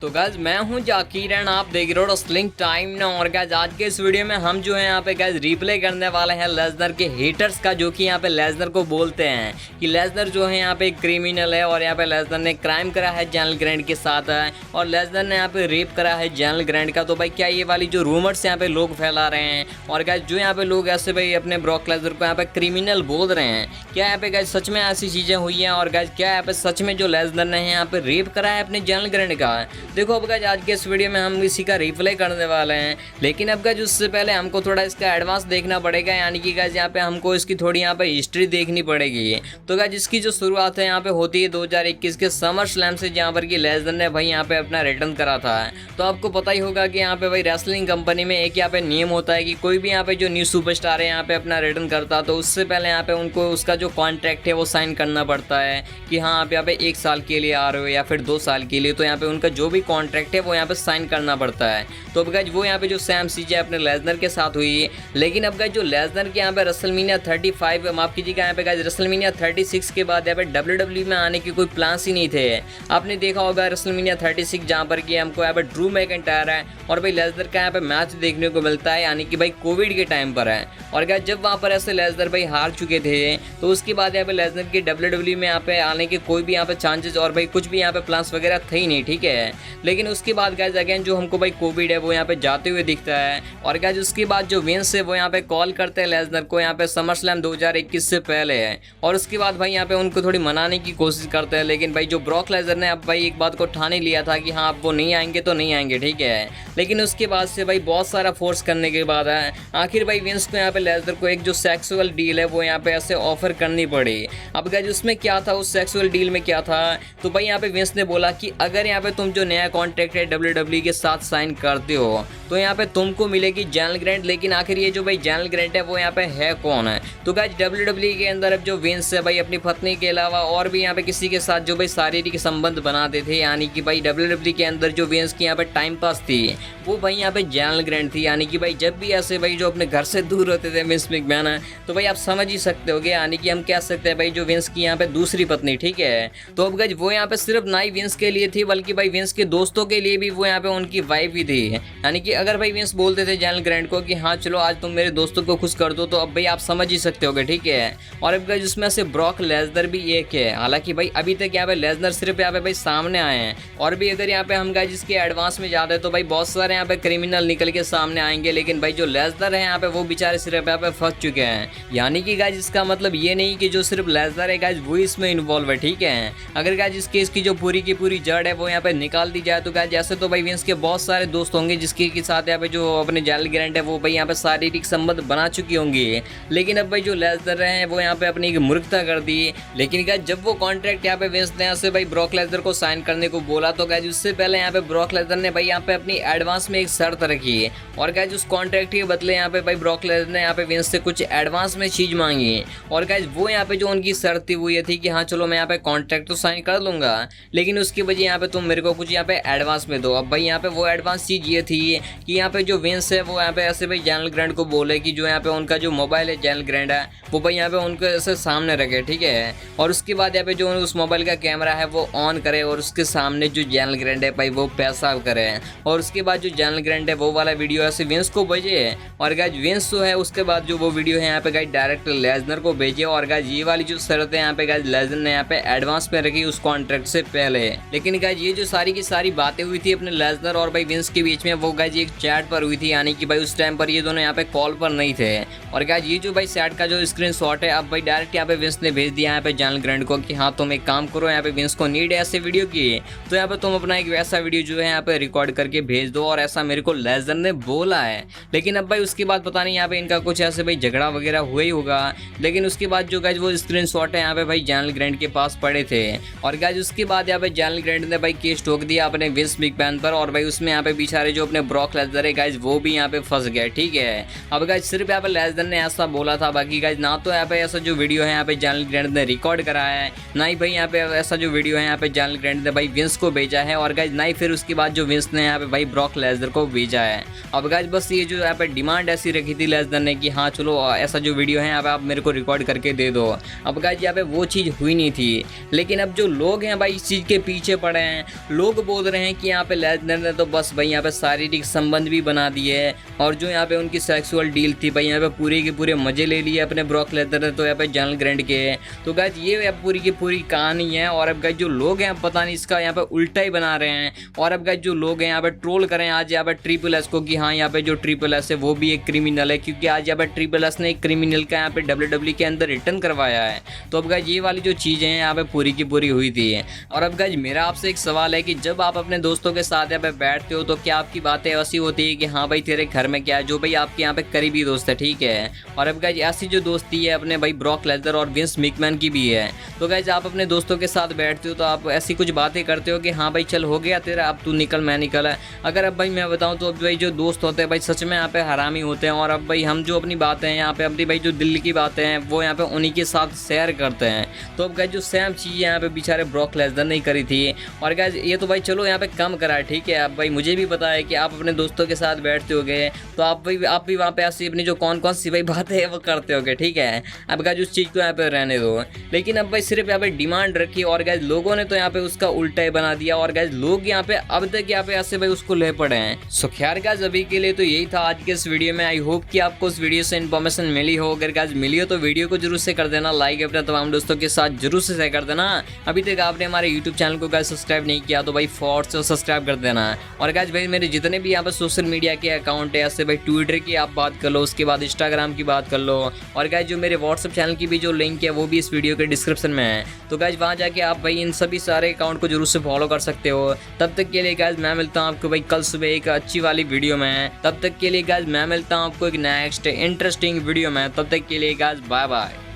तो गाइज मैं हूं जाकिर एंड आप देख रहे हो रेसलिंग टाइम ना। और गाइज आज के इस वीडियो में हम जो है यहाँ पे गाइज रिप्ले करने वाले हैं लेसनर के हेटर्स का, जो कि यहाँ पे लेसनर को बोलते हैं कि लेसनर जो है यहाँ पे क्रिमिनल है और यहाँ पे लेसनर ने क्राइम करा है जनरल ग्रैंड के साथ है और लेसनर ने यहाँ पे रेप करा है जनरल ग्रैंड का। तो भाई क्या ये वाली जो रूमर्स यहाँ पे लोग फैला रहे हैं और गाइज जो यहाँ पे लोग ऐसे भाई अपने ब्रॉक लेसनर को यहाँ पे क्रिमिनल बोल रहे हैं, क्या यहाँ पे गाइज सच में ऐसी चीजें हुई हैं? और गाइज क्या यहाँ पे सच में जो लेसनर ने यहाँ पे रेप करा है अपने जनरल ग्रैंड का? देखो अब गाइज आज के इस वीडियो में हम इसी का रिप्ले करने वाले हैं, लेकिन अब गाइज उससे पहले हमको थोड़ा इसका एडवांस देखना पड़ेगा, यानी कि गाइज यहाँ पे हमको इसकी थोड़ी यहाँ पे हिस्ट्री देखनी पड़ेगी। तो गाइज इसकी जो शुरुआत है यहाँ पे होती है 2021 के समर स्लैम से, जहाँ पर कि लेसनर ने भाई यहाँ पे अपना रिटर्न करा था। तो आपको पता ही होगा कि यहाँ पे भाई रेसलिंग कंपनी में एक यहाँ पे नियम होता है कि कोई भी यहाँ पे जो न्यू सुपरस्टार है यहाँ पे अपना रिटर्न करता, तो उससे पहले यहाँ पे उनको उसका जो कॉन्ट्रैक्ट है वो साइन करना पड़ता है कि हाँ आप यहाँ पे 1 साल के लिए आ रहे हो या फिर 2 साल के लिए। तो यहाँ पे उनका जो भी कॉन्ट्रैक्ट है वो यहाँ पे साइन करना पड़ता है। तो अब गाइज वो यहाँ पे जो सैम सीजे अपने लेसनर के साथ हुई है, लेकिन अब गाइज जो लेसनर के यहाँ पे रेसलमेनिया 35 माफ कीजिएगा यहाँ पे गाइज रेसलमेनिया 36 के बाद यहाँ पे WWE में आने के कोई प्लान्स ही नहीं थे। आपने देखा होगा रेसलमेनिया 36 जहाँ पर कि हमको यहाँ पे ड्रू मैकिंटायर है और भाई लेसनर का यहाँ पे मैच देखने को मिलता है, यानी कि भाई कोविड के टाइम पर है। और गाइज जब वहाँ पर ऐसे लेसनर भाई हार चुके थे, तो उसके बाद यहाँ पे लेसनर के WWE में यहाँ पे आने के कोई भी यहाँ पे चांसेस और भाई कुछ भी यहाँ पे प्लान्स वगैरह थे ही नहीं, ठीक है। लेकिन उसके बाद गाइज अगेन जो हमको भाई कोविड है वो यहाँ पे जाते हुए दिखता है। और गाइज उसके बाद जो विंस है वो यहाँ पे कॉल करते हैं लेसनर को यहाँ पे समर स्लैम 2021 से पहले है, और उसके बाद भाई यहाँ पे उनको थोड़ी मनाने की कोशिश करते हैं। लेकिन भाई जो ब्रॉक लेसनर ने अब भाई एक बात को ठान ही लिया था कि हाँ अब वो नहीं आएंगे तो नहीं आएंगे, ठीक है। लेकिन उसके बाद से भाई बहुत सारा फोर्स करने के बाद है आखिर भाई विंस को यहाँ पे लेसनर को एक जो सेक्सुअल डील है वो यहाँ पे ऐसे ऑफर करनी पड़ी। अब गाइज उसमें क्या था, उस सेक्सुअल डील में क्या था, तो भाई यहाँ पे विंस ने बोला कि अगर यहाँ पे तुम जो नया कॉन्ट्रैक्ट है WWE के साथ साइन करते हो तो यहाँ पे तुमको मिलेगी जनरल ग्रैंड। लेकिन आखिर ये जो भाई जनरल ग्रैंड है वो यहाँ पे है कौन है? तो गाइज WWE के अंदर अब जो विंस है भाई अपनी पत्नी के अलावा और भी यहाँ पे किसी के साथ जो भाई शारीरिक संबंध बनाते थे, यानी कि भाई WWE के अंदर जो विंस की यहाँ पे टाइम पास थी वो भाई यहाँ पे जनरल ग्रैंड थी। यानी कि भाई जब भी ऐसे भाई जो अपने घर से दूर होते थे विंस मैकमैन है, तो भाई आप समझ ही सकते हो, यानी कि हम कह सकते हैं भाई जो विंस की यहाँ पे दूसरी पत्नी, ठीक है। तो अब गाइज वो यहाँ पे सिर्फ ना ही विंस के लिए थी बल्कि भाई विंस के दोस्तों के लिए भी वो यहाँ पे उनकी वाइफ ही थी। यानी कि अगर भाई विंस बोलते थे जनरल ग्रैंड को कि हाँ चलो आज तुम मेरे दोस्तों को खुश कर दो, तो अब भाई आप समझ ही सकते होगे, ठीक है। और अब गाइज उसमें से ब्रॉक लेसनर भी एक है। हालांकि भाई अभी तक यहाँ पे लेसनर सिर्फ यहाँ पे भाई सामने आए हैं, और भी अगर यहाँ पे हम गाइज इसके एडवांस में जाते हैं तो भाई बहुत सारे यहाँ पे क्रिमिनल निकल के सामने आएंगे। लेकिन भाई जो लेसनर है यहाँ पे वो बेचारे सिर्फ यहाँ पे फंस चुके हैं। यानी कि गाइज इसका मतलब ये नहीं कि जो सिर्फ लेसनर है गाइज वो इसमें इन्वॉल्व है, ठीक है। अगर गाइज इस केस की जो पूरी की पूरी जड़ है वो यहाँ पे निकाल दी जाए तो गाइज ऐसे तो भाई विंस के बहुत सारे दोस्त होंगे जिसके के साथ यहाँ पे जो अपने जनरल ग्रैंड है वो भाई यहाँ पे शारीरिक संबंध बना चुकी होंगी। लेकिन अब भाई जो लेसनर है वो यहाँ पे अपनी एक मूर्खता कर दी। लेकिन गाइज जब वो कॉन्ट्रैक्ट यहाँ पे विंस ने ऐसे भाई ब्रॉक लेसनर को साइन करने को बोला, तो गाइज उससे पहले यहाँ पे ब्रॉक लेसनर ने भाई यहाँ पे अपनी एडवांस में एक शर्त रखी है, और गाइज उस कॉन्ट्रैक्ट के बदले यहाँ पे भाई ब्रॉक लेसनर ने यहाँ पे विंस से कुछ एडवांस में चीज मांगी। और गाइज वो यहाँ पे जो उनकी शर्त थी वो ये थी कि हाँ चलो मैं यहाँ पे कॉन्ट्रैक्ट तो साइन कर लूंगा, लेकिन उसकी वजह यहाँ पे तुम मेरे को कुछ यहाँ पे एडवांस में दो। अब भाई यहाँ पे वो एडवांस चीज ये थी कि यहाँ पे जो विंस है वो यहाँ पे ऐसे भाई जनरल ग्रैंड को बोले कि जो यहाँ पे उनका जो मोबाइल है जनरल ग्रैंड है वो भाई यहाँ पे उनको ऐसे सामने रखे, ठीक है। और उसके बाद यहाँ पे जो उस मोबाइल का कैमरा है वो ऑन करे और उसके सामने जो जनरल ग्रैंड है भाई वो पैसा करे, और उसके बाद जो जनरल ग्रैंड है वो वाला वीडियो ऐसे विंस को भेजे। और गाइज विंस जो है उसके बाद जो वो वीडियो है यहाँ पे गाइज डायरेक्ट लेसनर को भेजे। और गाइज ये वाली जो शर्त है यहाँ पे गाइज लेसनर ने यहाँ पे एडवांस में रखी उस कॉन्ट्रैक्ट से पहले। लेकिन गाइज ये जो सारी की सारी बातें हुई थी अपने लेसनर और भाई विंस के बीच में वो गाइज एक चैट पर हुई थी, यानी कि भाई उस टाइम पर ये दोनों यहाँ पे कॉल पर नहीं थे। और गाइज ये जो भाई चैट का जो स्क्रीनशॉट है अब भाई डायरेक्ट यहाँ पे विंस ने भेज दिया यहाँ पे जनरल ग्रैंड को कि हाँ तुम एक काम करो, यहाँ पे विंस को नीड है ऐसे वीडियो की, तो यहाँ पे तुम अपना एक वैसा वीडियो जो है यहाँ पे रिकॉर्ड करके भेज दो, और ऐसा मेरे को लेसनर ने बोला है। लेकिन अब भाई उसके बाद पता नहीं यहाँ पे इनका कुछ ऐसे भाई झगड़ा वगैरह हुआ ही होगा। लेकिन उसके बाद जो गाइज वो स्क्रीनशॉट है यहाँ पे भाई जनरल ग्रैंड के पास पड़े थे, और गाइज उसके बाद यहाँ पे जनरल ग्रैंड ने भाई केस ठोक दिया अपने विंस मैकमैन पर, और भाई उसमें यहाँ पे बेचारे जो अपने ब्रॉक लेसनर है गाइज वो भी यहाँ पे फंस गए, ठीक है। अब गाइज सिर्फ यहाँ पे लेसनर ने ऐसा बोला था, बाकी गाइज ना तो यहाँ पे ऐसा जो वीडियो है यहाँ पे जनरल ग्रैंड ने रिकॉर्ड कराया है, ना ही भाई यहाँ पे ऐसा जो वीडियो है यहाँ पे जनरल ग्रैंड ने भाई विंस को भेजा है। और गाइज ना ही फिर उसके बाद जो विंस ने यहाँ पे भाई ब्रॉक ब्रॉक लेसनर को भेजा है। अब गाइस बस ये जो यहाँ पे डिमांड ऐसी रखी थी लेसनर ने कि हाँ चलो ऐसा जो वीडियो है यहाँ पे आप मेरे को रिकॉर्ड करके दे दो। अब गाइस यहाँ पे वो चीज़ हुई नहीं थी, लेकिन अब जो लोग हैं भाई इस चीज़ के पीछे पड़े हैं। लोग बोल रहे हैं कि यहाँ पे लेसनर ने तो बस भाई यहाँ पे शारीरिक संबंध भी बना दिए और जो यहाँ पे उनकी सेक्सुअल डील थी भाई यहाँ पे पूरे के पूरे मजे ले लिए अपने ब्रॉक लेसनर ने तो यहाँ पे जनरल ग्रैंड के। तो गाइस ये पूरी की पूरी कहानी है। और अब गाइस जो लोग हैं पता नहीं इसका यहाँ पे उल्टा ही बना रहे हैं। और अब गाइस जो लोग हैं यहाँ पे ट्रोल करें आज यहाँ पे ट्रिपल एस को कि हाँ यहाँ पे जो ट्रिपल एस है वो भी एक क्रिमिनल है, क्योंकि आज यहाँ पे ट्रिपल एस ने एक क्रिमिनल का यहाँ पे WWE के अंदर रिटर्न करवाया है। तो अब गाइस ये वाली जो चीज़ें हैं यहाँ पे पूरी की पूरी हुई थी। और अब गाइस मेरा आपसे एक सवाल है कि जब आप अपने दोस्तों के साथ यहाँ पे बैठते हो तो क्या आपकी बातें ऐसी होती है कि हाँ भाई तेरे घर में क्या है, जो भाई आपके यहाँ पे करीबी दोस्त है, ठीक है। और अब गाइस ऐसी जो दोस्ती है अपने भाई ब्रॉक लेसनर और विंस मैकमैन की भी है। तो गाइस आप अपने दोस्तों के साथ बैठते हो तो आप ऐसी कुछ बातें करते हो कि हाँ भाई चल हो गया तेरा, अब तू निकल मैं निकल है। अगर अब भाई मैं बताऊं तो अब भाई जो दोस्त होते हैं भाई सच में यहाँ पे हरामी होते हैं। और अब भाई हम जो अपनी बातें हैं यहाँ पे अपनी भाई जो दिल की बातें हैं वो यहाँ पे उन्हीं के साथ शेयर करते हैं। तो अब गाइस जो सेम चीज़ यहाँ पे बेचारे ब्रॉक लेसनर नहीं करी थी। और गाइस ये तो भाई चलो यहाँ पे कम करा है, ठीक है। अब भाई मुझे भी पता है कि आप अपने दोस्तों के साथ बैठते होगे तो आप भी वहाँ पे ऐसी अपनी जो कौन कौन सी भाई बातें हैं वो करते होगे, ठीक है। अब गाइस उस चीज़ को यहाँ पे रहने दो, लेकिन अब भाई सिर्फ यहाँ पे डिमांड रखी और गाइस लोगों ने तो यहाँ पे उसका उल्टा ही बना दिया। और गाइस लोग यहाँ पे अब तक यहाँ पे ऐसे भाई उसको ले पड़े हैं। सो खैर गाइस अभी के लिए तो यही था आज के इस वीडियो में। आई होप कि आपको इस वीडियो से इन्फॉर्मेशन मिली हो। अगर गाइस मिली हो तो वीडियो को जरूर से कर देना लाइक, अपने तमाम दोस्तों के साथ जरूर से शेयर कर देना। अभी तक आपने हमारे यूट्यूब चैनल को गाइस सब्सक्राइब नहीं किया तो भाई फॉर्ट से सब्सक्राइब कर देना। और गाइस भाई मेरे जितने भी यहाँ पे सोशल मीडिया के अकाउंट है ऐसे भाई ट्विटर की आप बात कर लो, उसके बाद इंस्टाग्राम की बात कर लो। और गाइस जो मेरे व्हाट्सएप चैनल की भी जो लिंक है वो भी इस वीडियो के डिस्क्रिप्शन में है। तो गाइस वहाँ जाके आप भाई इन सभी सारे अकाउंट को जरूर से फॉलो कर सकते हो। तब तक के लिए गाइस मैं मिलता हूँ आपको भाई कल सुबह एक अच्छी वाली वीडियो में। तब तक के लिए गाइस मैं मिलता हूँ आपको एक नेक्स्ट इंटरेस्टिंग वीडियो में। तब तक के लिए गाइस बाय बाय।